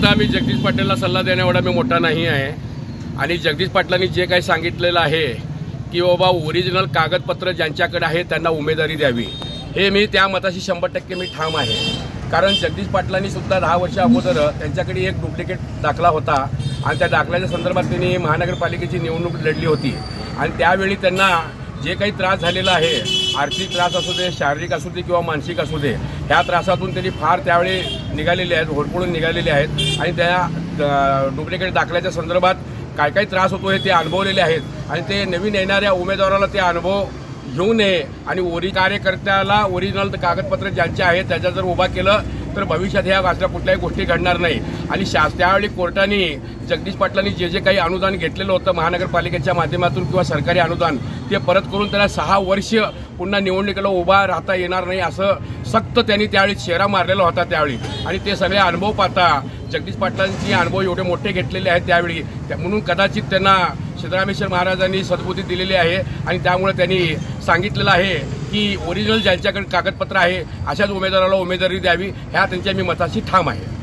सुद्धा मी जगदीश पाटलांना सल्ला देण्याएवढा मी मोठा नाही आहे आणि जगदीश पाटलांनी जे काही सांगितलेलं आहे की बाबा ओरिजिनल कागदपत्र ज्यांच्याकडे आहे त्यांना उमेदवारी द्यावी, हे मी त्या मताशी 100% मी ठाम आहे। कारण जगदीश पाटलांनी सुद्धा 10 वर्षा अगोदर त्यांच्याकडे एक डुप्लिकेट दाखला होता आणि त्या दाखल्याच्या संदर्भात त्यांनी महानगरपालिकेची निवडणूक लढली होती आणि त्यावेळी त्यांना जे काही त्रास झालेला आहे, आर्थिक त्रास असू दे, शारीरिक असू दे किंवा मानसिक असू दे, ह्या त्रासातून त्यांनी फार त्यावेळी निघालेले आहेत, होरपळून निघालेले आहेत आणि त्या डुप्लिकेट दाखल्याच्या संदर्भात काय काय त्रास होतो हे ते अनुभवलेले आहेत आणि ते नवीन येणाऱ्या उमेदवाराला ते अनुभव घेऊ नये आणि कार्यकर्त्याला ओरिजिनल कागदपत्र ज्यांचे आहेत त्याच्या जर उभा केलं तर भविष्यात ह्या असल्या कुठल्याही गोष्टी घडणार नाही। आणि त्यावेळी कोर्टाने जगदीश पाटलांनी जे जे काही अनुदान घेतलेलं होतं महानगरपालिकेच्या माध्यमातून किंवा सरकारी अनुदान ते परत करून त्याला 6 वर्ष पुन्हा निवडणुकीला उभा राहता येणार नाही असं सक्त त्यांनी त्यावेळी शेरा मारलेला होता त्यावेळी। आणि ते सगळे अनुभव पाहता जगदीश पाटलांची अनुभव एवढे मोठे घेतलेले आहेत त्यावेळी, म्हणून कदाचित त्यांना सिद्धरामेश्वर महाराजांनी सद्बुद्धी दिलेली आहे आणि त्यामुळे त्यांनी सांगितलेलं आहे की ओरिजिनल ज्यांच्याकडे कागदपत्र आहे अशाच उमेदवाराला उमेदवारी द्यावी, ह्या त्यांच्या मी मताशी ठाम आहे।